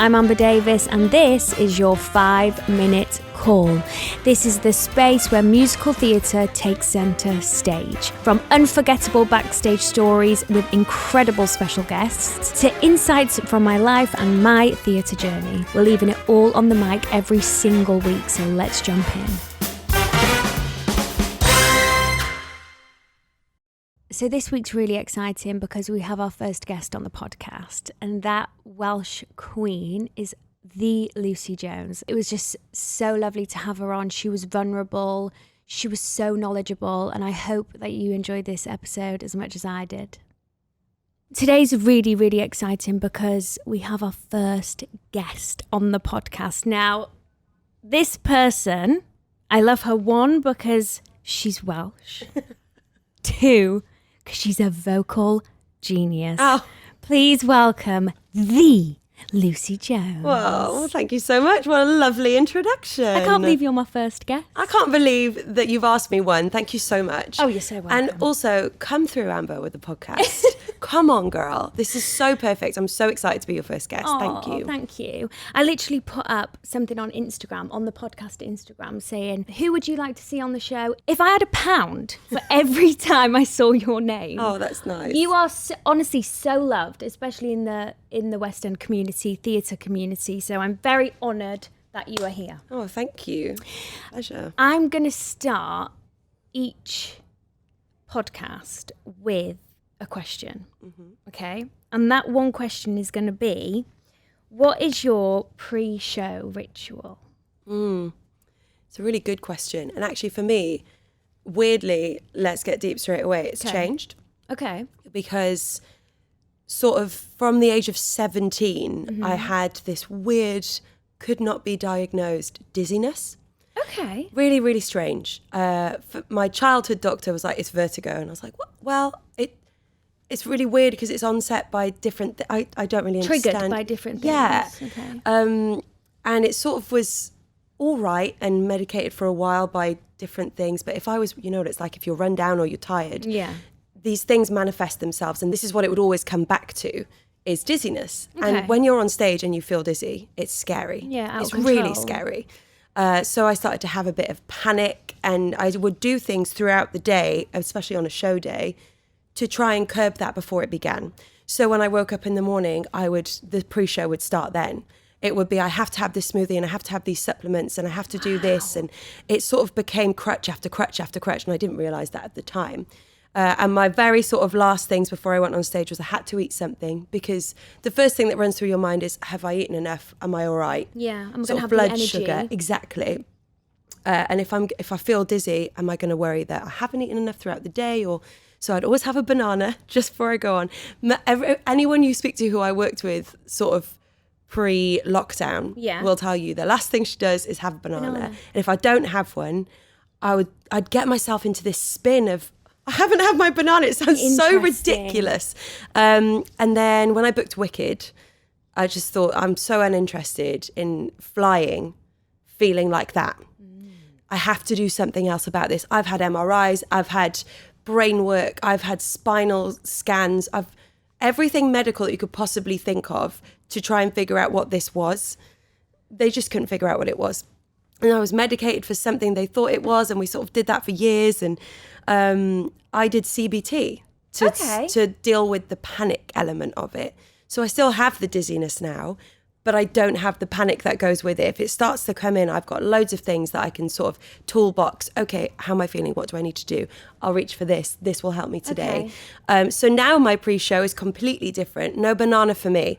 I'm Amber Davis, and this is your 5-minute call. This is the space where musical theatre takes centre stage. From unforgettable backstage stories with incredible special guests to insights from my life and my theatre journey. We're leaving it all on the mic every single week, so let's jump in. So this week's really exciting because we have our first guest on the podcast, and that Welsh queen is the Lucie Jones. It was just so lovely to have her on. She was vulnerable, she was so knowledgeable, and I hope that you enjoyed this episode as much as I did. Today's really, really exciting because we have our first guest on the podcast. Now, this person, I love her, one, because she's Welsh, two, because she's a vocal genius. Oh. Please welcome the Lucie Jones. Well, thank you so much. What a lovely introduction. I can't believe you're my first guest. I can't believe that you've asked me one. Thank you so much. Oh, you're so welcome. And also, come through, Amber, with the podcast. Come on, girl. This is so perfect. I'm so excited to be your first guest. Thank you. Thank you. I literally put up something on Instagram, on the podcast Instagram, saying, who would you like to see on the show? If I had £1 for every time I saw your name. Oh, that's nice. You are honestly so loved, especially in the West End community, theatre community. So I'm very honoured that you are here. Oh, thank you. Pleasure. I'm going to start each podcast with a question, okay? And that one question is going to be, what is your pre-show ritual? It's a really good question. And actually for me, weirdly, let's get deep straight away, it's changed. Okay. Because sort of from the age of 17, I had this weird, could not be diagnosed dizziness. Okay. Really, really strange. My childhood doctor was like, it's vertigo. And I was like, what? Well, it's really weird because it's onset by different, I don't really understand. Triggered by different things. Yeah. Okay. And it sort of was all right and medicated for a while by different things. But if I was, you know what it's like if you're run down or you're tired. Yeah. These things manifest themselves, and this is what it would always come back to, is dizziness. Okay. And when you're on stage and you feel dizzy, it's scary. Yeah, out it's of control. really scary. So I started to have a bit of panic, and I would do things throughout the day, especially on a show day, to try and curb that before it began. So when I woke up in the morning, the pre-show would start then. It would be, I have to have this smoothie and I have to have these supplements and I have to do this. And it sort of became crutch after crutch after crutch. And I didn't realize that at the time. And my very sort of last things before I went on stage was I had to eat something, because the first thing that runs through your mind is, have I eaten enough? Am I all right? Yeah, I'm going to Sort have of blood the energy. sugar, exactly. And if I feel dizzy, am I going to worry that I haven't eaten enough throughout the day? So I'd always have a banana just before I go on. Anyone you speak to who I worked with sort of pre-lockdown will tell you the last thing she does is have a banana. And if I don't have one, I'd get myself into this spin of, I haven't had my banana. It sounds so ridiculous. And then when I booked Wicked, I just thought, I'm so uninterested in flying, feeling like that. I have to do something else about this. I've had MRIs, I've had brain work, I've had spinal scans, I've everything medical that you could possibly think of to try and figure out what this was. They just couldn't figure out what it was. And I was medicated for something they thought it was, and we sort of did that for years. And I did CBT to deal with the panic element of it. So I still have the dizziness now, but I don't have the panic that goes with it. If it starts to come in, I've got loads of things that I can sort of toolbox. Okay, how am I feeling? What do I need to do? I'll reach for this. This will help me today. So now my pre-show is completely different. No banana for me.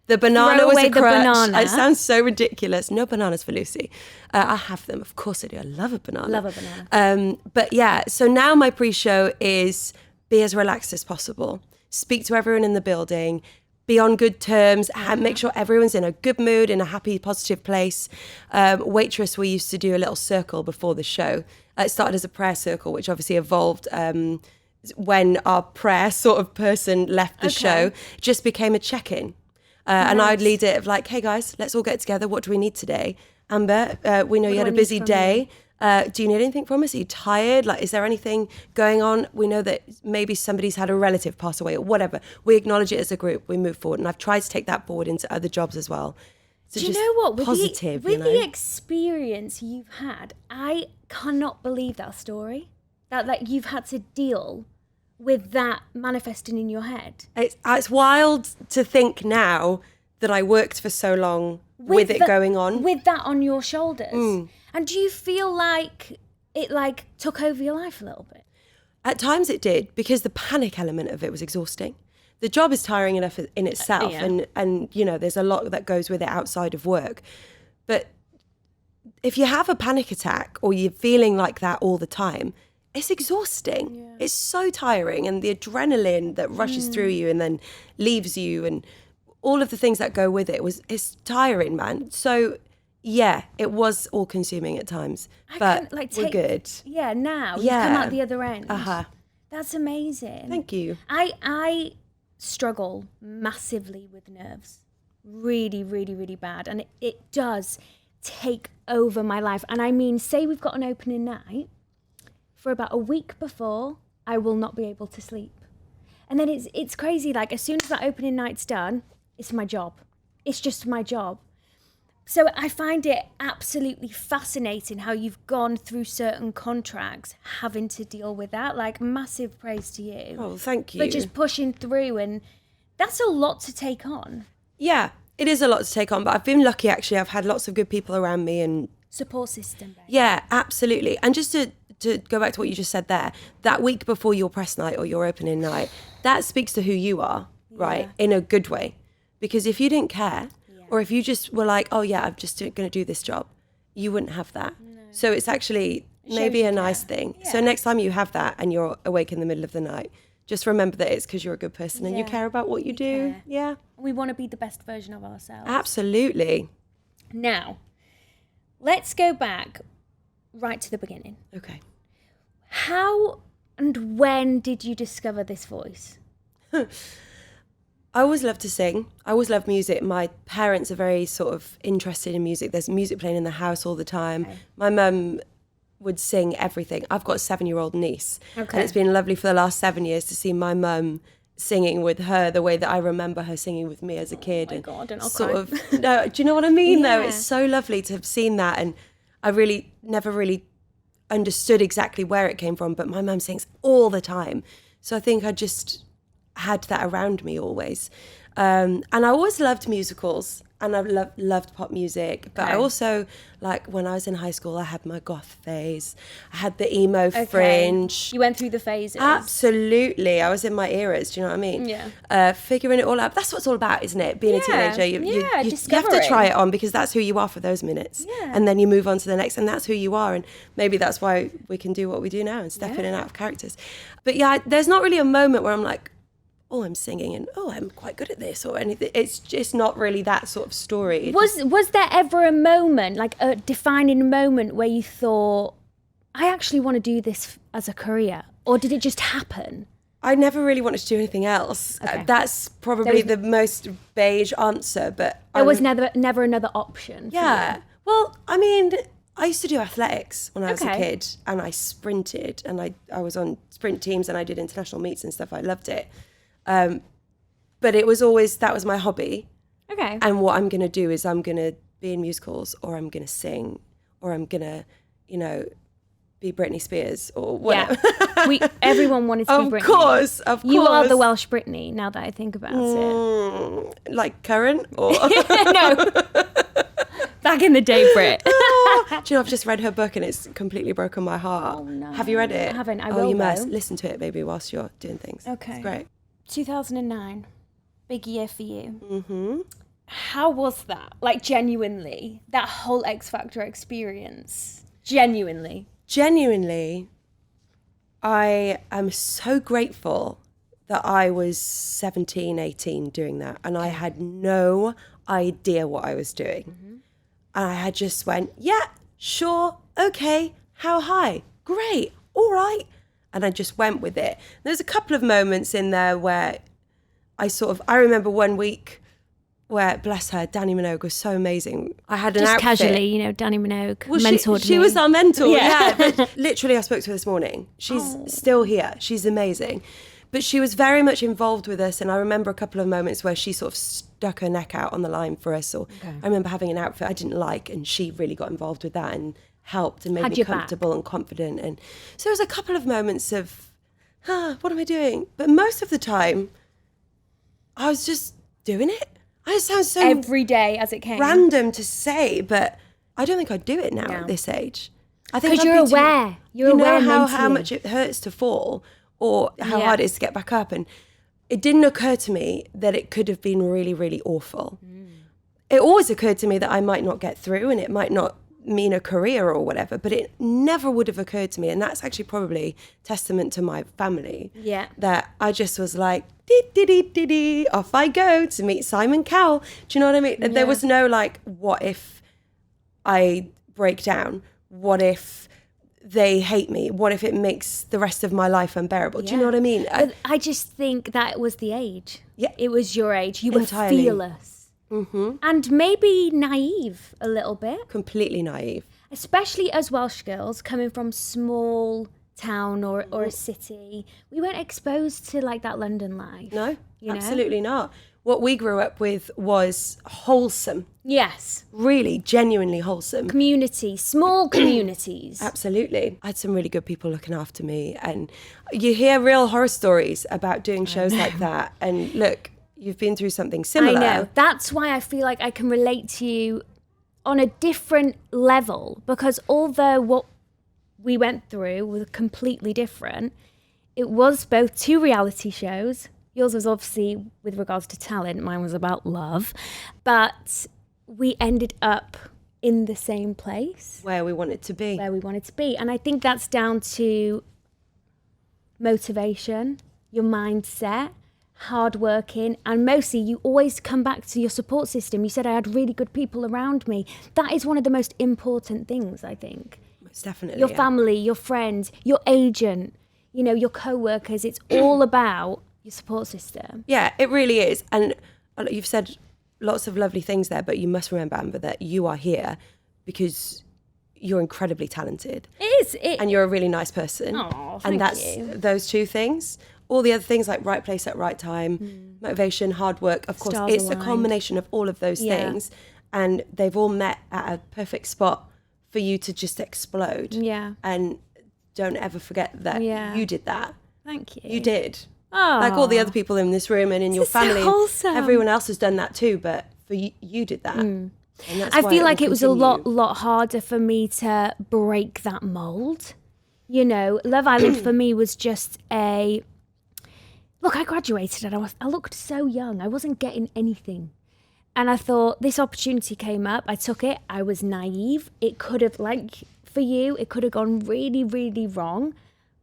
The banana was a crutch. Banana. It sounds so ridiculous. No bananas for Lucie. I have them. Of course I do. I love a banana. Love a banana. But yeah, so now my pre-show is be as relaxed as possible. Speak to everyone in the building. Be on good terms, make sure everyone's in a good mood, in a happy, positive place. Waitress, we used to do a little circle before the show. It started as a prayer circle, which obviously evolved when our prayer sort of person left the show. It just became a check-in. And I'd lead it of like, hey guys, let's all get together. What do we need today? Amber, we know you had a busy day. Do you need anything from us? Are you tired? Like, is there anything going on? We know that maybe somebody's had a relative pass away or whatever. We acknowledge it as a group. We move forward. And I've tried to take that forward into other jobs as well. So do you know what? With positive, the experience you've had, I cannot believe that story. That like you've had to deal with that manifesting in your head. It's wild to think now that I worked for so long with it going on. With that on your shoulders. And do you feel like it like took over your life a little bit? At times it did, because the panic element of it was exhausting. The job is tiring enough in itself, and you know, there's a lot that goes with it outside of work. But if you have a panic attack or you're feeling like that all the time, it's exhausting. Yeah. It's so tiring, and the adrenaline that rushes through you and then leaves you, and all of the things that go with it's tiring, man. So yeah, it was all consuming at times, but we're good. Yeah, now you've come out the other end. That's amazing. Thank you. I struggle massively with nerves, really, really, really bad, and it does take over my life. And I mean, say we've got an opening night, for about a week before, I will not be able to sleep, and then it's crazy. Like as soon as that opening night's done, it's my job. It's just my job. So I find it absolutely fascinating how you've gone through certain contracts having to deal with that. Like, massive praise to you. Oh, thank you. For just pushing through, and that's a lot to take on. Yeah, it is a lot to take on, but I've been lucky, actually. I've had lots of good people around me and... Support system, babe. Yeah, absolutely. And just to go back to what you just said there, that week before your press night or your opening night, that speaks to who you are, right? In a good way. Because if you didn't care... Or if you just were like, oh yeah, I'm just going to do this job, you wouldn't have that. No. So it's actually maybe a nice thing. Yeah. So next time you have that and you're awake in the middle of the night, just remember that it's because you're a good person and you care about what you do. Care. Yeah. We want to be the best version of ourselves. Absolutely. Now, let's go back right to the beginning. Okay. How and when did you discover this voice? I always loved to sing. I always loved music. My parents are very sort of interested in music. There's music playing in the house all the time. Okay. My mum would sing everything. I've got a 7-year-old niece. Okay. And it's been lovely for the last 7 years to see my mum singing with her the way that I remember her singing with me as a kid. Oh my God, and I'll sort cry. of, no, do you know what I mean though? It's so lovely to have seen that, and I really never really understood exactly where it came from, but my mum sings all the time. So I think I just had that around me always. And I always loved musicals, and I loved pop music. But I also, like, when I was in high school, I had my goth phase. I had the emo fringe. You went through the phases. Absolutely. I was in my eras, do you know what I mean? Yeah. Figuring it all out. That's what it's all about, isn't it? Being a teenager. You have to try it on, because that's who you are for those minutes. Yeah. And then you move on to the next, and that's who you are. And maybe that's why we can do what we do now and step in and out of characters. But yeah, there's not really a moment where I'm like, oh, I'm singing and oh, I'm quite good at this or anything. It's just not really that sort of story. Was there ever a moment, like a defining moment, where you thought, I actually want to do this as a career? Or did it just happen? I never really wanted to do anything else. Okay. That's probably the most beige answer, but... There was never another option. Yeah. Well, I mean, I used to do athletics when I was a kid, and I sprinted, and I was on sprint teams, and I did international meets and stuff. I loved it. But it was always, that was my hobby. Okay. And what I'm going to do is I'm going to be in musicals, or I'm going to sing, or I'm going to, be Britney Spears or whatever. Yeah. Everyone wanted to be Britney. Of course. You are the Welsh Britney, now that I think about it. Like current or? No. Back in the day, Brit. Do you know, I've just read her book and it's completely broken my heart. Oh, no. Have you read it? I haven't. I will. Oh, you must. Listen to it, maybe, whilst you're doing things. Okay. It's great. 2009, big year for you. Mm-hmm. How was that? Like, genuinely, that whole X Factor experience. Genuinely, I am so grateful that I was 17, 18 doing that. And I had no idea what I was doing. Mm-hmm. And I had just went, yeah, sure, okay, how high? Great, all right. And I just went with it. There's a couple of moments in there where I remember one week where, bless her, Danny Minogue was so amazing. I had an outfit. Just casually, Danny Minogue mentored me. She was our mentor, yeah. But literally, I spoke to her this morning. She's still here. She's amazing. But she was very much involved with us. And I remember a couple of moments where she sort of stuck her neck out on the line for us. Or I remember having an outfit I didn't like, and she really got involved with that and helped and made me comfortable and confident. And so there was a couple of moments of, what am I doing? But most of the time, I was just doing it. It sounds so every day as it came. Random to say, but I don't think I'd do it now at this age. I think because you're aware. You're aware how much it hurts to fall, or how hard it is to get back up. And it didn't occur to me that it could have been really, really awful. It always occurred to me that I might not get through, and it might not mean a career or whatever, but it never would have occurred to me. And that's actually probably testament to my family. Yeah. That I just was like, off I go to meet Simon Cowell. Do you know what I mean? Yeah. There was no like, what if I break down? What if they hate me? What if it makes the rest of my life unbearable? Do you know what I mean? I just think that was the age. Yeah. It was your age. You were fearless. Mm-hmm. And maybe naive a little bit. Completely naive. Especially as Welsh girls coming from small town or a city. We weren't exposed to like that London life. No, absolutely not. What we grew up with was wholesome. Yes. Really, genuinely wholesome. Community, small communities. Absolutely. I had some really good people looking after me. And you hear real horror stories about doing shows like that. And look, you've been through something similar. I know. That's why I feel like I can relate to you on a different level. Because although what we went through was completely different, it was both two reality shows. Yours was obviously with regards to talent. Mine was about love. But we ended up in the same place. Where we wanted to be. And I think that's down to motivation, your mindset, hard working, and mostly you always come back to your support system. You said I had really good people around me. That is one of the most important things, I think. Most definitely. Your family, your friends, your agent, your co-workers. It's all about your support system. Yeah, it really is. And you've said lots of lovely things there, but you must remember, Amber, that you are here because you're incredibly talented. It is. And you're a really nice person. Oh, thank and that's you. Those two things. All the other things like right place at right time, motivation, hard work, of course, Stars it's aligned. a combination of all of those things. And they've all met at a perfect spot for you to just explode. Yeah. And don't ever forget that you did that. Thank you. You did. Oh. Like all the other people in this room and in your family. So wholesome. Everyone else has done that too, but for you did that. And that's I why feel like it was a continue. lot harder for me to break that mold. Love Island for me was just look, I graduated and I looked so young. I wasn't getting anything. And I thought this opportunity came up. I took it. I was naive. It could have, like for you, it could have gone really, really wrong.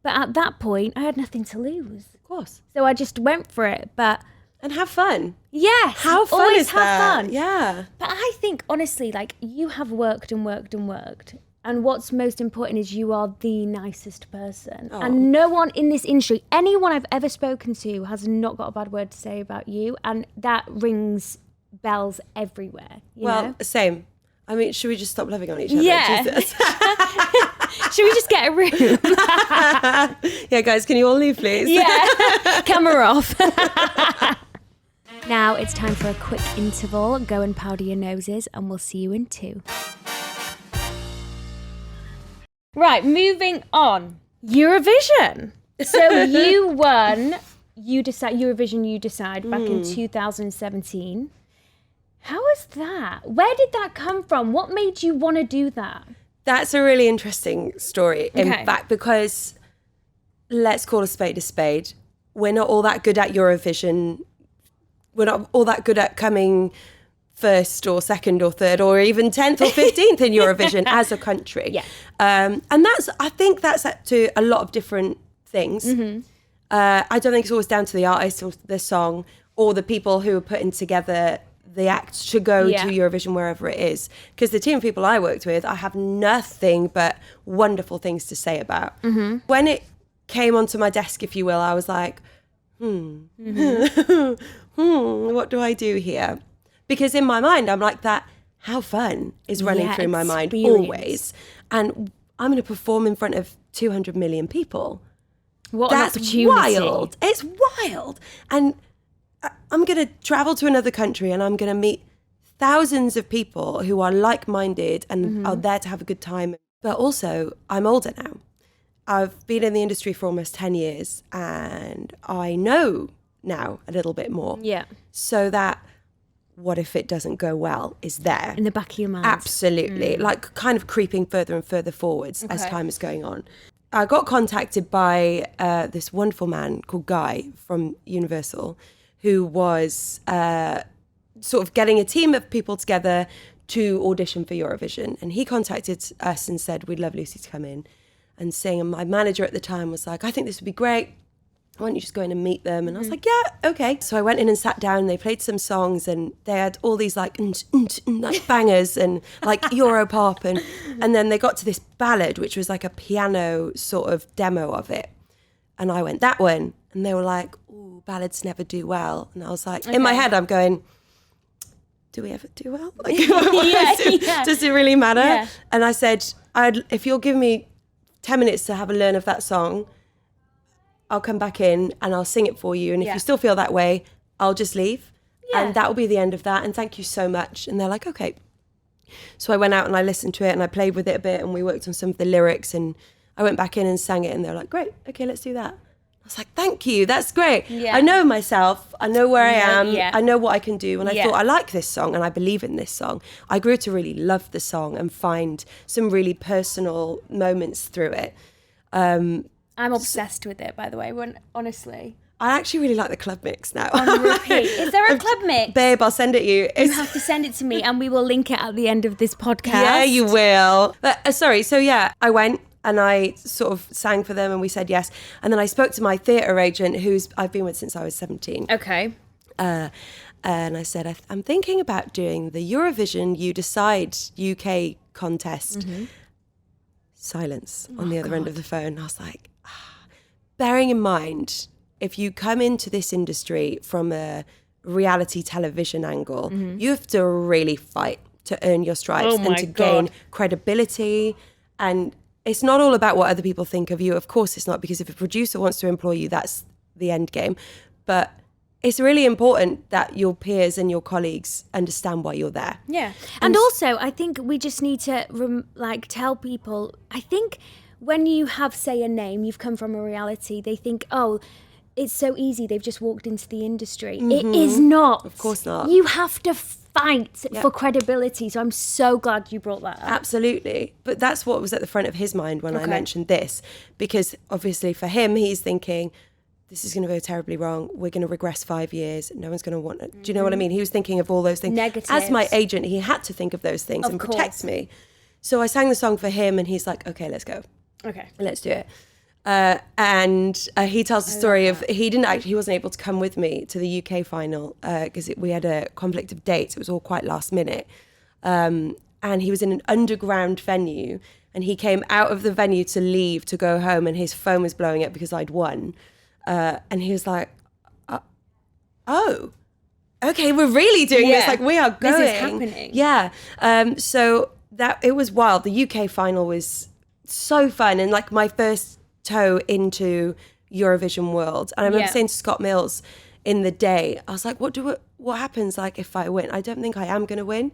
But at that point, I had nothing to lose. Of course. So I just went for it. And have fun. Yes. How fun always is have that? fun. Yeah. But I think, honestly, like you have worked and worked and worked. And what's most important is you are the nicest person. Oh. And no one in this industry, anyone I've ever spoken to has not got a bad word to say about you. And that rings bells everywhere. You know? Same. I mean, should we just stop loving on each other? Yeah. Jesus. Should we just get a room? Yeah, guys, can you all leave, please? Yeah. Camera off. Now it's time for a quick interval. Go and powder your noses and we'll see you in 2. Right, moving on. Eurovision. So you won Eurovision You Decide back in 2017. How was that? Where did that come from? What made you want to do that? That's a really interesting story, in fact, because let's call a spade. We're not all that good at Eurovision. We're not all that good at coming first or second or third or even 10th or 15th in Eurovision as a country. Yeah. And I think that's up to a lot of different things. I don't think it's always down to the artist or the song or the people who are putting together the act to go to Eurovision wherever it is. Because the team of people I worked with, I have nothing but wonderful things to say about. When it came onto my desk, if you will, I was like, what do I do here? Because in my mind, I'm like that, how fun is running through my mind always. And I'm going to perform in front of 200 million people. What an opportunity. Wild. It's wild. And I'm going to travel to another country and I'm going to meet thousands of people who are like-minded and are there to have a good time. But also, I'm older now. I've been in the industry for almost 10 years and I know now a little bit more. Yeah. So that what if it doesn't go well is there. In the back of your mind. Absolutely. Like kind of creeping further and further forwards as time is going on. I got contacted by this wonderful man called Guy from Universal, who was sort of getting a team of people together to audition for Eurovision. And he contacted us and said, we'd love Lucie to come in and sing. And my manager at the time was like, I think this would be great. Why don't you just go in and meet them? And I was like, yeah, okay. So I went in and sat down and they played some songs and they had all these like bangers and like Europop. And then they got to this ballad, which was like a piano sort of demo of it. And I went, that one. And they were like, ooh, ballads never do well. And I was like, in my head, I'm going, do we ever do well? Like, does it really matter? Yeah. And I said, if you'll give me 10 minutes to have a learn of that song, I'll come back in and I'll sing it for you. And if you still feel that way, I'll just leave. Yeah. And that will be the end of that. And thank you so much. And they're like, okay. So I went out and I listened to it and I played with it a bit and we worked on some of the lyrics and I went back in and sang it and they're like, great, okay, let's do that. I was like, thank you, that's great. Yeah. I know myself, I know where I am, I know what I can do. And I thought, I like this song and I believe in this song. I grew to really love the song and find some really personal moments through it. I'm obsessed with it, by the way, honestly. I actually really like the club mix now. On repeat. Is there a club mix? Babe, I'll send it you. You have to send it to me and we will link it at the end of this podcast. Yeah, you will. But, sorry, so yeah, I went and I sort of sang for them and we said yes. And then I spoke to my theatre agent, I've been with since I was 17. Okay. And I said, I'm thinking about doing the Eurovision You Decide UK contest. Mm-hmm. Silence on the other end of the phone. I was like, bearing in mind, if you come into this industry from a reality television angle, you have to really fight to earn your stripes and to gain credibility. And it's not all about what other people think of you. Of course it's not, because if a producer wants to employ you, that's the end game. But it's really important that your peers and your colleagues understand why you're there. Yeah. And also, I think we just need to tell people, I think when you have, say, a name, you've come from a reality, they think, oh, it's so easy, they've just walked into the industry. Mm-hmm. It is not. Of course not. You have to fight for credibility. So I'm so glad you brought that up. Absolutely. But that's what was at the front of his mind when I mentioned this. Because obviously for him, he's thinking, this is going to go terribly wrong. We're going to regress 5 years. No one's going to want it. Do you know what I mean? He was thinking of all those things. Negatives. As my agent, he had to think of those things and protect me. So I sang the song for him and he's like, okay, let's go. Okay. Let's do it. And he tells the story of, he wasn't able to come with me to the UK final because we had a conflict of dates. It was all quite last minute. And he was in an underground venue and he came out of the venue to leave to go home and his phone was blowing up because I'd won. And he was like, oh, okay, we're really doing this. Like we are going. This is happening. Yeah. So that it was wild. The UK final was so fun and like my first toe into Eurovision world. And I remember saying to Scott Mills in the day, I was like, what happens like if I win? I don't think I am going to win.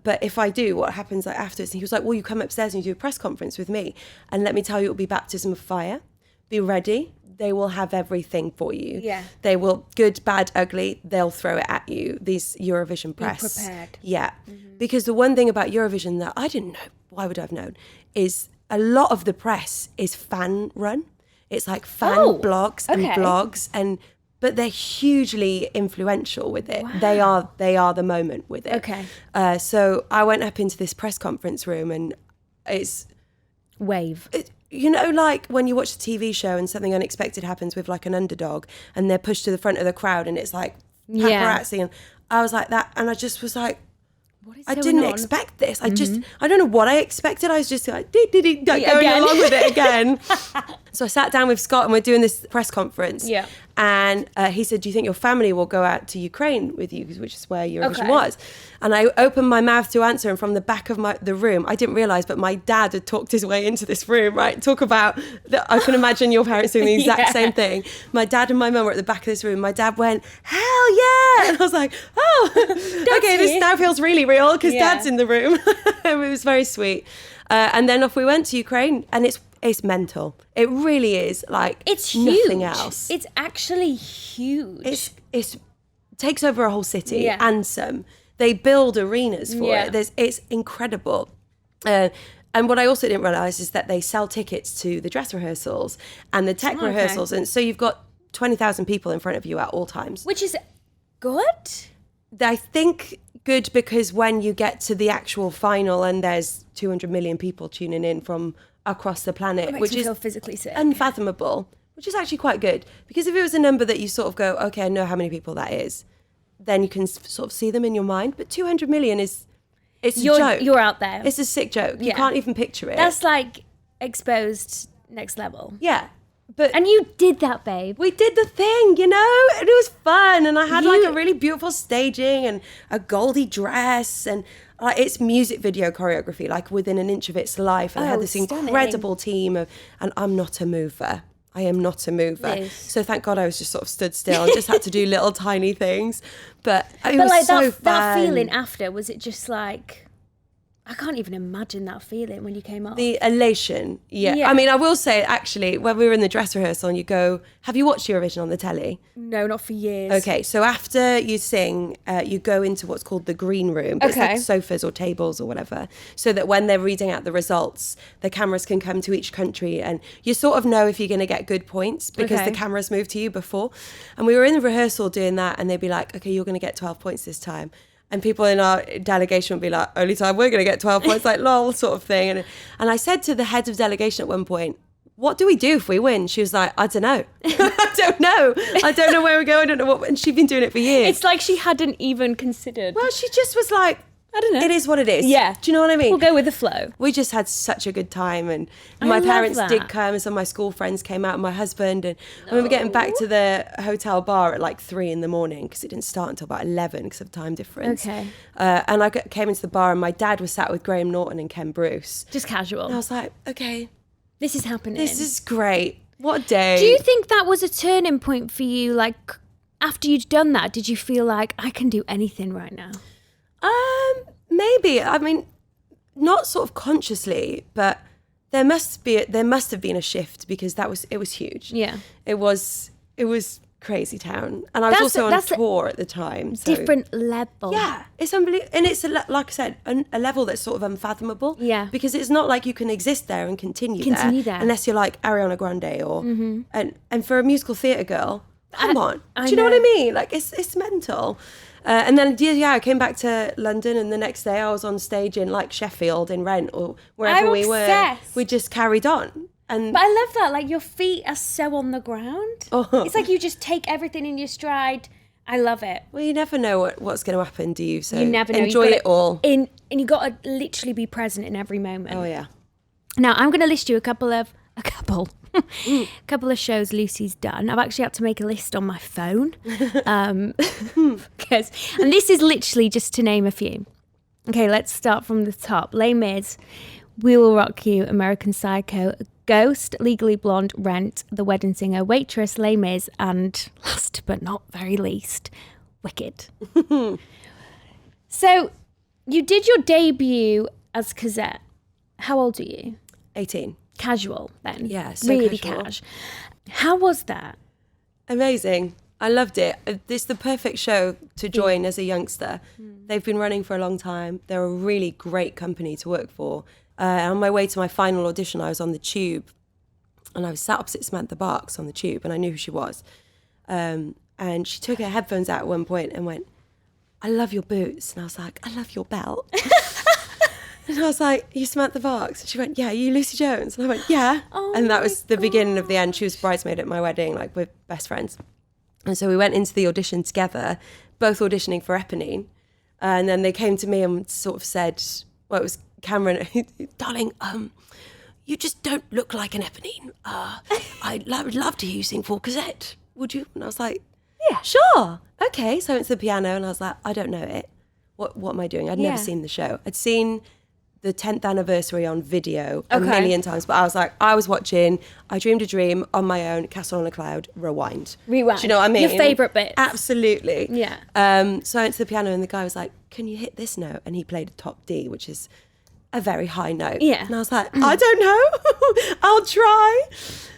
But if I do, what happens like afterwards? And he was like, well, you come upstairs and you do a press conference with me. And let me tell you, it'll be baptism of fire. Be ready. They will have everything for you. Yeah. They will, good, bad, ugly, they'll throw it at you. These Eurovision press. Be prepared. Yeah. Mm-hmm. Because the one thing about Eurovision that I didn't know, why would I have known, is a lot of the press is fan run. It's like fan blogs and blogs, but they're hugely influential with it. Wow. They are the moment with it. Okay. So I went up into this press conference room and it's you know, like when you watch a TV show and something unexpected happens with like an underdog and they're pushed to the front of the crowd and it's like paparazzi and I was like that and I just was like, I didn't expect this. I don't know what I expected. I was just like, going along with it again. So I sat down with Scott and we're doing this press conference. Yeah. And he said, do you think your family will go out to Ukraine with you? Which is where Eurovision was. And I opened my mouth to answer, and from the back of the room, I didn't realise, but my dad had talked his way into this room, right? Talk about, I can imagine your parents doing the exact same thing. My dad and my mum were at the back of this room. My dad went, hell yeah! And I was like, oh, okay, this now feels really real because Dad's in the room. It was very sweet. And then off we went to Ukraine, and it's mental. It really is, like, it's huge. Nothing else. It's actually huge. It takes over a whole city and some. They build arenas for it. It's incredible. And what I also didn't realise is that they sell tickets to the dress rehearsals and the tech rehearsals. And so you've got 20,000 people in front of you at all times. Which is good? I think good, because when you get to the actual final and there's 200 million people tuning in from across the planet, which is physically sick. Unfathomable, which is actually quite good. Because if it was a number that you sort of go, okay, I know how many people that is, then you can sort of see them in your mind. But 200 million it's a joke. You're out there. It's a sick joke. You can't even picture it. That's like exposed next level. Yeah. And you did that, babe. We did the thing, and it was fun. And I had like a really beautiful staging and a goldy dress, and it's music video choreography, like within an inch of its life. And I had this incredible team and I'm not a mover. I am not a mover. So thank God I was just sort of stood still and just had to do little tiny things. But it was like so fun. That feeling after, was it just like, I can't even imagine that feeling when you came off. The elation, yeah. I mean, I will say, actually, when we were in the dress rehearsal and you go, have you watched Eurovision on the telly? No, not for years. Okay, so after you sing, you go into what's called the green room. It's like sofas or tables or whatever, so that when they're reading out the results, the cameras can come to each country and you sort of know if you're going to get good points because the cameras move to you before. And we were in the rehearsal doing that, and they'd be like, okay, you're going to get 12 points this time. And people in our delegation would be like, only time we're going to get 12 points, like lol sort of thing. And I said to the head of delegation at one point, what do we do if we win? She was like, I don't know. I don't know where we're going. I don't know what. And she'd been doing it for years. It's like she hadn't even considered. Well, she just was like, I don't know. It is what it is. Yeah. Do you know what I mean? We'll go with the flow. We just had such a good time, and my parents did come, and some of my school friends came out, and my husband, and I remember getting back to the hotel bar at like 3 a.m, because it didn't start until about 11 because of time difference. Okay. And I came into the bar, and my dad was sat with Graham Norton and Ken Bruce. Just casual. And I was like, okay. This is happening. This is great. What a day. Do you think that was a turning point for you? Like, after you'd done that, did you feel like, I can do anything right now? Maybe. I mean, not sort of consciously, but there must have been a shift, because it was huge. Yeah. It was crazy town, and I was also on tour at the time. So. Different level. Yeah, it's unbelievable, and it's like I said, a level that's sort of unfathomable. Yeah. Because it's not like you can exist there and continue there unless you're like Ariana Grande or and for a musical theatre girl, come on, do you know what I mean? Like it's mental. And then I came back to London, and the next day I was on stage in like Sheffield in Rent or wherever we were. We just carried on. But I love that, like your feet are so on the ground. It's like you just take everything in your stride. I love it. Well, you never know what's going to happen, do you? So you never know. Enjoy it all. And you got to literally be present in every moment. Oh yeah. Now I'm going to list you a couple of shows Lucie's done. I've actually had to make a list on my phone, and this is literally just to name a few. Okay, let's start from the top. Les Mis, We Will Rock You, American Psycho, Ghost, Legally Blonde, Rent, The Wedding Singer, Waitress, Les Mis, and last but not very least, Wicked. So you did your debut as Cosette. How old are you? 18. Casual then. Yeah, so really casual. cash. How was that? Amazing. I loved it. It's the perfect show to join as a youngster. They've been running for a long time. They're a really great company to work for. On my way to my final audition, I was on the tube, and I was sat opposite Samantha Barks on the tube, and I knew who she was. And she took her headphones out at one point and went, I love your boots. And I was like, I love your belt. And I was like, you Samantha Barks? And she went, yeah, you Lucie Jones? And I went, yeah. And that was the beginning of the end. She was bridesmaid at my wedding, like we're best friends. And so we went into the audition together, both auditioning for Eponine. And then they came to me and sort of said, well, it was Cameron, darling, you just don't look like an Eponine. I'd love to hear you sing for Cosette. would you? And I was like, Yeah. sure. Okay. So I went to the piano and I was like, I don't know it. What am I doing? I'd never seen the show. I'd seen the 10th anniversary on video a million times, but I was watching I Dreamed a Dream on my own, Castle on a Cloud, Rewind. Do you know what I mean? Your favourite bits. Absolutely. Yeah. So I went to the piano and the guy was like, can you hit this note? And he played a top D, which is a very high note. Yeah. And I was like, I don't know. I'll try.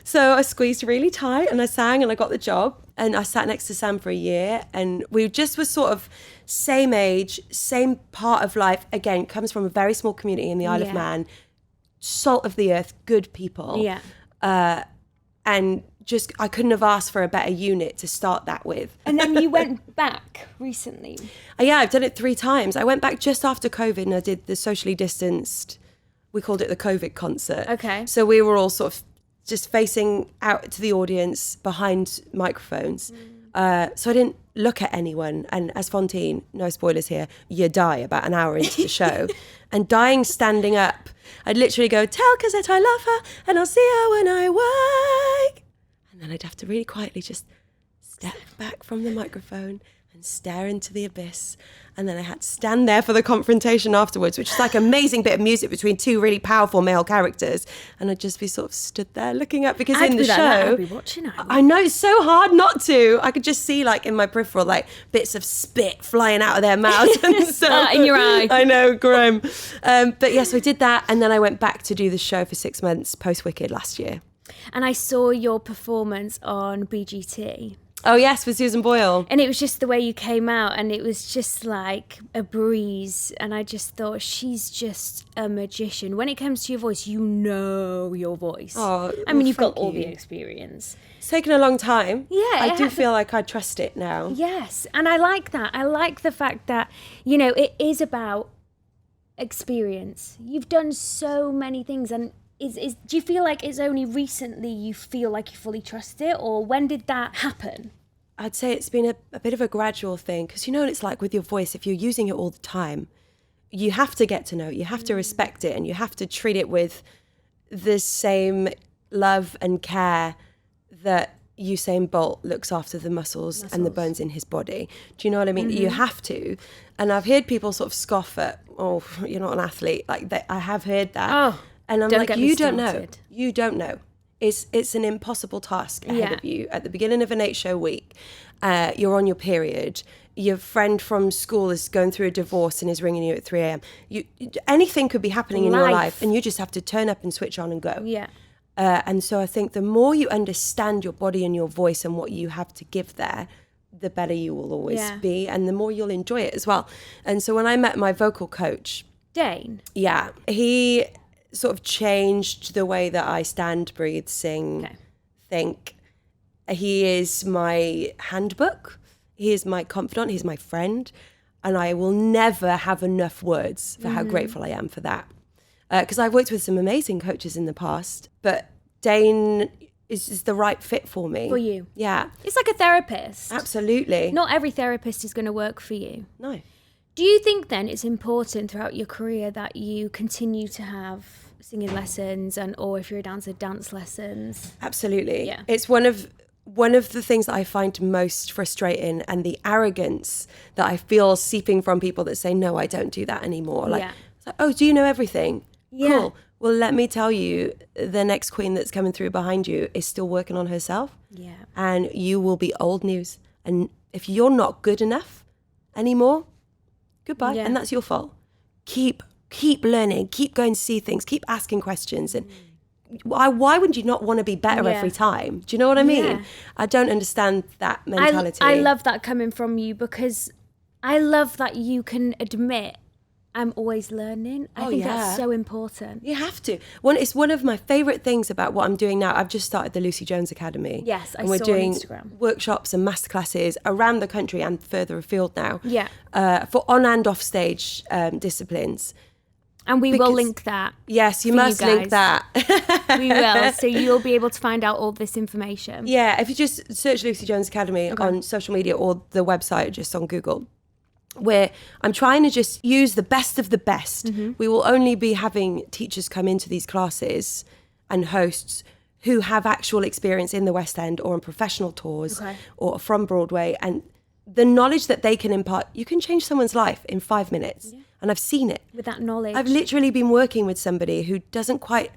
So I squeezed really tight and I sang and I got the job. And I sat next to Sam for a year and we just were sort of same age, same part of life. Again, comes from a very small community in the Isle of Man. Salt of the earth, good people. Yeah. And just, I couldn't have asked for a better unit to start that with. And then you went back recently. Yeah, I've done it 3 times. I went back just after COVID and I did the socially distanced, we called it the COVID concert. Okay. So we were all sort of just facing out to the audience behind microphones. So I didn't look at anyone. And as Fontaine, no spoilers here, you die about an hour into the show. And dying standing up, I'd literally go, tell Cosette I love her and I'll see her when I wake. And then I'd have to really quietly just step back from the microphone and stare into the abyss. And then I had to stand there for the confrontation afterwards, which is like an amazing bit of music between 2 really powerful male characters. And I'd just be sort of stood there looking up because in the show, I'd be watching it. I know, it's so hard not to. I could just see like in my peripheral, like bits of spit flying out of their mouths. And so, in your eye. I know, grim. But yeah, so I did that. And then I went back to do the show for 6 months post-Wicked last year. And I saw your performance on BGT. Oh yes, with Susan Boyle. And it was just the way you came out and it was just like a breeze. And I just thought, she's just a magician. When it comes to your voice, you know your voice. Oh, I mean, you've got thank all you. the experience. It's taken a long time. Yeah. I do feel like I trust it now. Yes. And I like that. I like the fact that, you know, it is about experience. You've done so many things and do you feel like it's only recently you feel like you fully trust it, or when did that happen? I'd say it's been a bit of a gradual thing because you know what it's like with your voice. If you're using it all the time, you have to get to know it, you have to respect it, and you have to treat it with the same love and care that Usain Bolt looks after the muscles and the bones in his body. Do you know what I mean? You have to. And I've heard people sort of scoff at, oh, you're not an athlete. Like I have heard that. Oh. And I'm Don't like, get me you don't know. started. You don't know. It's an impossible task ahead of you. At the beginning of an 8-show week, you're on your period. Your friend from school is going through a divorce and is ringing you at 3 a.m. Anything could be happening in your life, and you just have to turn up and switch on and go. Yeah. And so I think the more you understand your body and your voice and what you have to give there, the better you will always be, and the more you'll enjoy it as well. And so when I met my vocal coach, Dane. yeah, he sort of changed the way that I stand, breathe, sing, think. He is my handbook. He is my confidant. He's my friend. And I will never have enough words for how grateful I am for that. Because I've worked with some amazing coaches in the past, but Dane is the right fit for me. For you. Yeah. It's like a therapist. Absolutely. Not every therapist is going to work for you. No. Do you think then it's important throughout your career that you continue to have singing lessons or if you're a dancer, dance lessons? Absolutely. Yeah. It's one of the things that I find most frustrating, and the arrogance that I feel seeping from people that say, no, I don't do that anymore. Like, it's like, oh, do you know everything? Yeah. Cool. Well, let me tell you, the next queen that's coming through behind you is still working on herself. Yeah. And you will be old news. And if you're not good enough anymore, goodbye. Yeah. And that's your fault. Keep learning, keep going to see things, keep asking questions. And why would you not want to be better every time? Do you know what I mean? Yeah. I don't understand that mentality. I love that coming from you, because I love that you can admit I'm always learning. I think that's so important. You have to. It's one of my favourite things about what I'm doing now. I've just started the Lucie Jones Academy. Yes, and we're saw doing on Instagram. Workshops and masterclasses around the country and further afield now. Yeah. For on and off stage disciplines. And we will link that. Yes, you must link that. We will. So you'll be able to find out all this information. Yeah, if you just search Lucie Jones Academy on social media or the website, just on Google, where I'm trying to just use the best of the best. We will only be having teachers come into these classes and hosts who have actual experience in the West End or on professional tours or from Broadway. And the knowledge that they can impart, you can change someone's life in 5 minutes. Yeah. And I've seen it. With that knowledge. I've literally been working with somebody who doesn't quite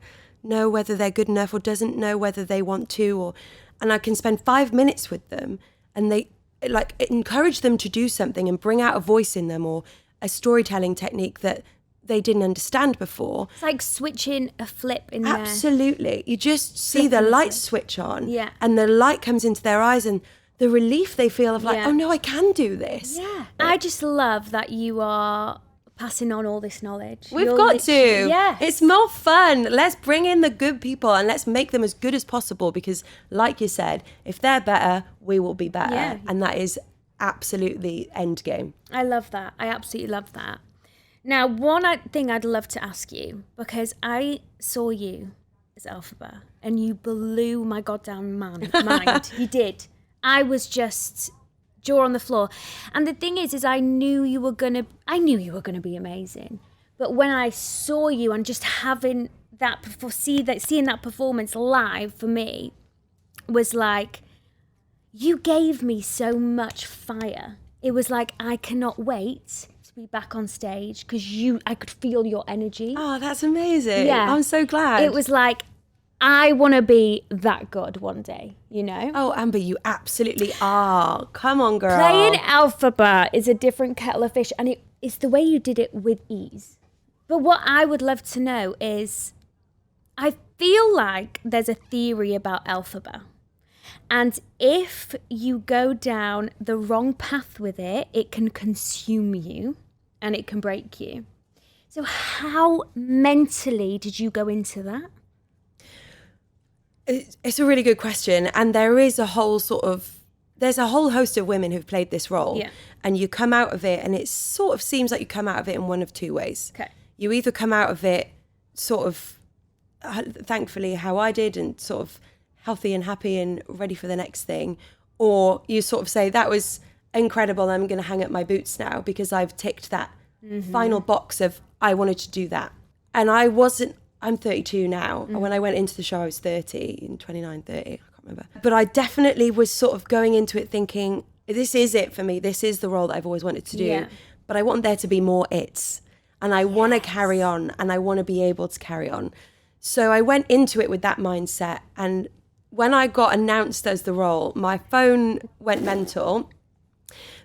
know whether they're good enough or doesn't know whether they want to, and I can spend 5 minutes with them and they like encourage them to do something and bring out a voice in them or a storytelling technique that they didn't understand before. It's like switching a flip in there. Absolutely. You just see the light switch on and the light comes into their eyes and the relief they feel of like, oh no, I can do this. Yeah. I just love that you are passing on all this knowledge. We've got to. Yes. It's more fun. Let's bring in the good people and let's make them as good as possible because like you said, if they're better, we will be better. Yeah. And that is absolutely end game. I love that. I absolutely love that. Now, one thing I'd love to ask you, because I saw you as Elphaba and you blew my goddamn mind. You did. I was just jaw on the floor. And the thing is I knew you were gonna be amazing. But when I saw you and just having that, seeing that performance live for me was like, you gave me so much fire. It was like, I cannot wait to be back on stage because I could feel your energy. Oh, that's amazing. Yeah. I'm so glad. It was like, I want to be that good one day, you know? Oh, Amber, you absolutely are. Come on, girl. Playing Elphaba is a different kettle of fish, and it's the way you did it with ease. But what I would love to know is, I feel like there's a theory about Elphaba. And if you go down the wrong path with it, it can consume you and it can break you. So how mentally did you go into that? It's a really good question. And there's a whole host of women who've played this role. Yeah. And you come out of it and it sort of seems like you come out of it in one of two ways. Okay. You either come out of it sort of, thankfully, how I did and sort of healthy and happy and ready for the next thing. Or you sort of say, that was incredible. I'm going to hang up my boots now because I've ticked that final box of I wanted to do that. And I'm 32 now. And when I went into the show, I was 30, 29, 30, I can't remember. But I definitely was sort of going into it thinking, this is it for me. This is the role that I've always wanted to do. Yeah. But I want there to be more it's. And I want to carry on and I want to be able to carry on. So I went into it with that mindset. And when I got announced as the role, my phone went mental.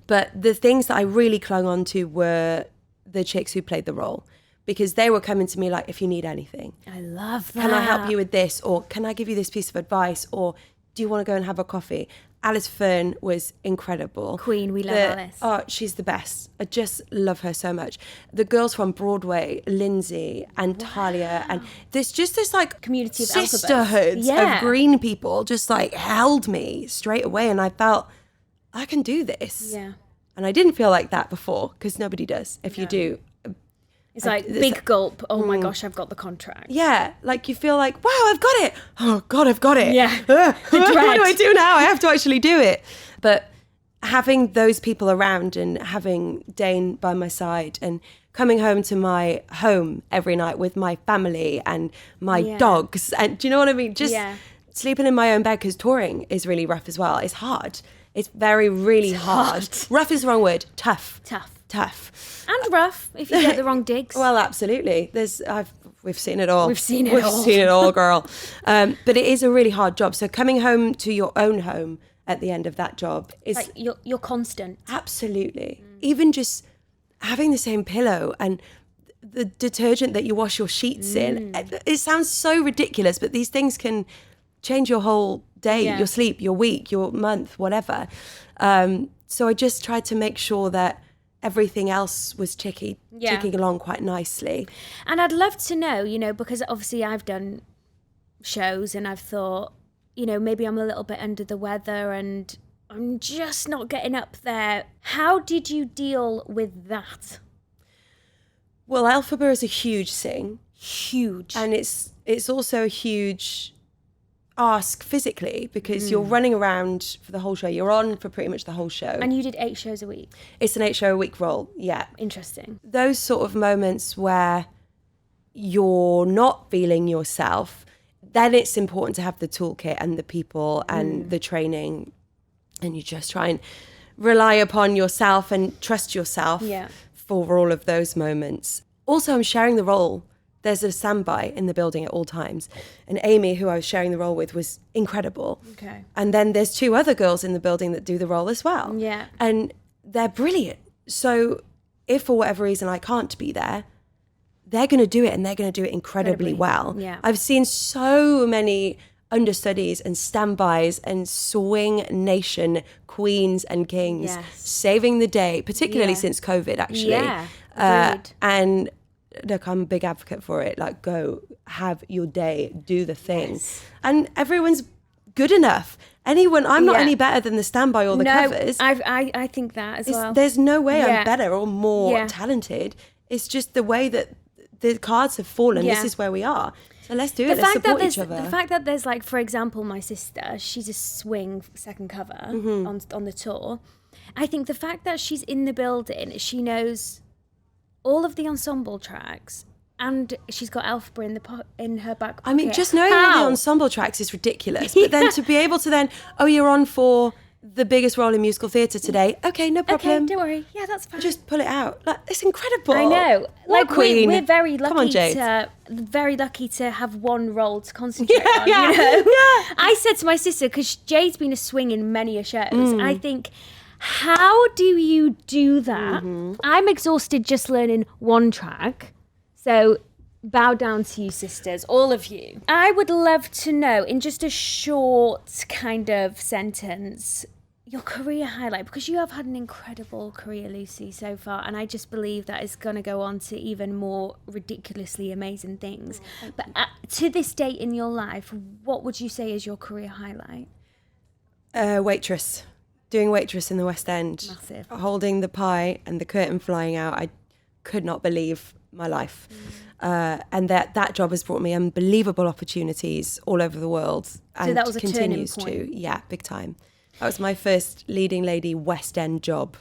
But the things that I really clung on to were the chicks who played the role. Because they were coming to me like, if you need anything. I love that. Can I help you with this? Or can I give you this piece of advice? Or do you want to go and have a coffee? Alice Fern was incredible. Queen, we love Alice. Oh, she's the best. I just love her so much. The girls from Broadway, Lindsay and Talia, and there's just this like community of sisterhoods of green people just like held me straight away. And I felt, I can do this. Yeah. And I didn't feel like that before because nobody does. If you do, it's like big gulp. Oh my gosh, I've got the contract. Yeah, like you feel like, wow, I've got it. Oh God, I've got it. Yeah. What do I do now? I have to actually do it. But having those people around and having Dane by my side and coming home to my home every night with my family and my dogs. And do you know what I mean? Just sleeping in my own bed because touring is really rough as well. It's hard. It's really hard. Rough is the wrong word. Tough. And rough if you get the wrong digs. Well, absolutely. We've seen it all. We've seen it all, girl. But it is a really hard job. So coming home to your own home at the end of that job is like you're constant. Absolutely. Even just having the same pillow and the detergent that you wash your sheets in. It sounds so ridiculous, but these things can change your whole day, your sleep, your week, your month, whatever. So I just tried to make sure that everything else was ticking along quite nicely. And I'd love to know, because obviously I've done shows and I've thought, maybe I'm a little bit under the weather and I'm just not getting up there. How did you deal with that? Well, Elphaba is a huge thing. Huge. And it's also a huge ask physically because you're running around for the whole show. You're on for pretty much the whole show. And you did 8 shows a week? It's an 8-show-a-week role, yeah. Interesting. Those sort of moments where you're not feeling yourself, then it's important to have the toolkit and the people and the training, and you just try and rely upon yourself and trust yourself for all of those moments. Also, I'm sharing the role. There's a standby in the building at all times. And Amy, who I was sharing the role with, was incredible. Okay. And then there's 2 other girls in the building that do the role as well. Yeah. And they're brilliant. So if for whatever reason I can't be there, they're going to do it, and they're going to do it incredibly well. Yeah. I've seen so many understudies and standbys and swing nation queens and kings saving the day, particularly since COVID, actually. Yeah, and look, I'm a big advocate for it. Like, go, have your day, do the thing. Yes. And everyone's good enough. I'm not any better than the standby or the covers. I think that as well. There's no way I'm better or more talented. It's just the way that the cards have fallen. This is where we are. So let's do it. Let's support each other. The fact that there's, like, for example, my sister, she's a swing second cover on the tour. I think the fact that she's in the building, she knows all of the ensemble tracks, and she's got Elphaba in her back pocket. I mean, just knowing all the ensemble tracks is ridiculous. But then to be able to then, you're on for the biggest role in musical theatre today. Okay, no problem. Okay, don't worry. Yeah, that's fine. Just pull it out. Like, it's incredible. I know. What queen. We're very lucky. Come on, Jade. Very lucky to have one role to concentrate on. You know? I said to my sister, because Jade's been a swing in many a shows, I think, how do you do that? I'm exhausted just learning one track. So bow down to you, sisters, all of you. I would love to know, in just a short kind of sentence, your career highlight, because you have had an incredible career, Lucie, so far, and I just believe that it's going to go on to even more ridiculously amazing things. But to this date in your life, what would you say is your career highlight? Waitress. Doing Waitress in the West End. Massive. Holding the pie and the curtain flying out. I could not believe my life. And that job has brought me unbelievable opportunities all over the world. And so that was a continues turning point. to. Yeah, big time. That was my first leading lady West End job.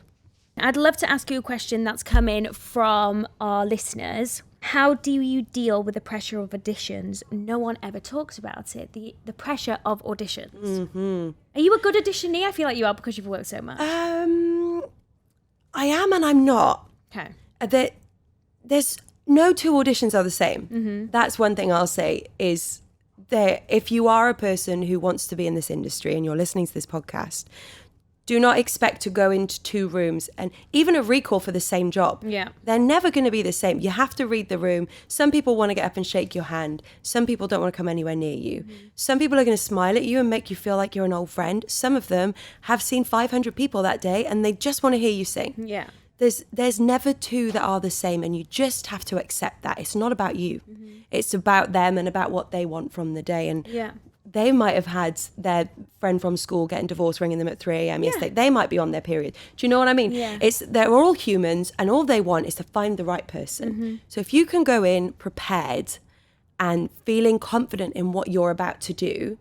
I'd love to ask you a question that's come in from our listeners. How do you deal with the pressure of auditions? No one ever talks about it. The pressure of auditions. Are you a good auditionee? I feel like you are, because you've worked so much. I am and I'm not. Okay. There's no 2 auditions are the same. That's one thing I'll say is that if you are a person who wants to be in this industry and you're listening to this podcast, do not expect to go into 2 rooms and even a recall for the same job. Yeah. They're never going to be the same. You have to read the room. Some people want to get up and shake your hand. Some people don't want to come anywhere near you. Some people are going to smile at you and make you feel like you're an old friend. Some of them have seen 500 people that day and they just want to hear you sing. Yeah. There's never 2 that are the same, and you just have to accept that. It's not about you. It's about them and about what they want from the day. And they might have had their friend from school getting divorced ringing them at 3 a.m. yesterday. They might be on their period. Do you know what I mean? Yeah. They're all humans, and all they want is to find the right person. So if you can go in prepared and feeling confident in what you're about to do,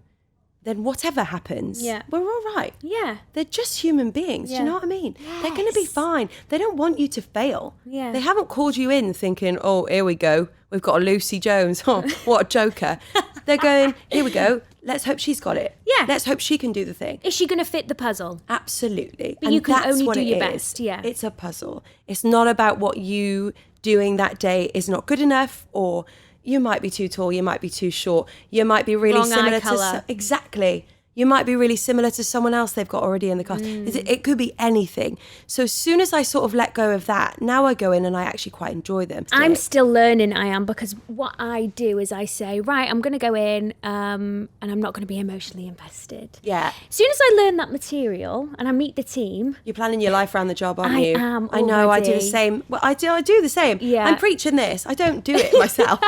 then whatever happens, we're all right. Yeah. They're just human beings. Do you know what I mean? Yes. They're going to be fine. They don't want you to fail. Yeah. They haven't called you in thinking, oh, here we go. We've got a Lucie Jones. Oh, what a joker. They're going, here we go. Let's hope she's got it. Yeah. Let's hope she can do the thing. Is she going to fit the puzzle? Absolutely. But and you can that's only what do it your is. best. Yeah. It's a puzzle. It's not about what you doing that day is not good enough, or you might be too tall, you might be too short, you might be really Wrong similar eye colour. Exactly. You might be really similar to someone else they've got already in the cast. It could be anything. So as soon as I sort of let go of that, now I go in and I actually quite enjoy them. I'm still learning, I am, because what I do is I say, right, I'm going to go in and I'm not going to be emotionally invested. Yeah. As soon as I learn that material and I meet the team. You're planning your life around the job, aren't I you? am I know, I do the already. same. Well, I do the same. Yeah. I'm preaching this. I don't do it myself.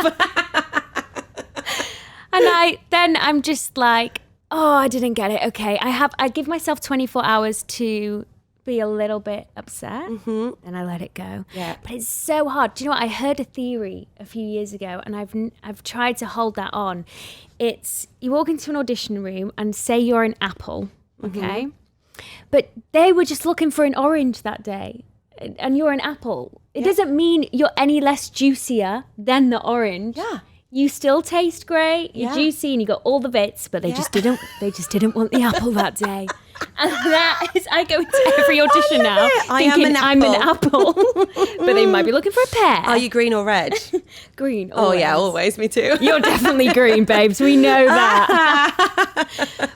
And I'm just like, oh, I didn't get it. Okay, I give myself 24 hours to be a little bit upset, and I let it go. Yeah. But it's so hard. Do you know what? I heard a theory a few years ago, and I've tried to hold that on. It's you walk into an audition room and say you're an apple, okay? But they were just looking for an orange that day, and you're an apple. It doesn't mean you're any less juicier than the orange. Yeah. You still taste great. You're juicy and you got all the bits, but they just didn't want the apple that day. And that is, I go into every audition now thinking I'm an apple. But they might be looking for a pear. Are you green or red? Green, always. Oh yeah, always, me too. You're definitely green, babes. We know that.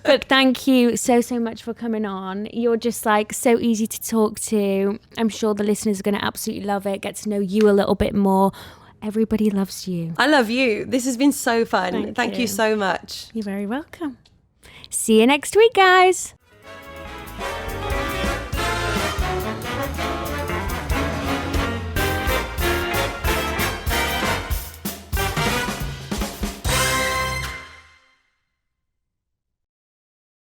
But thank you so much for coming on. You're just like so easy to talk to. I'm sure the listeners are going to absolutely love it, get to know you a little bit more. Everybody loves you. I love you. This has been so fun. Thank you so much. You're very welcome. See you next week, guys.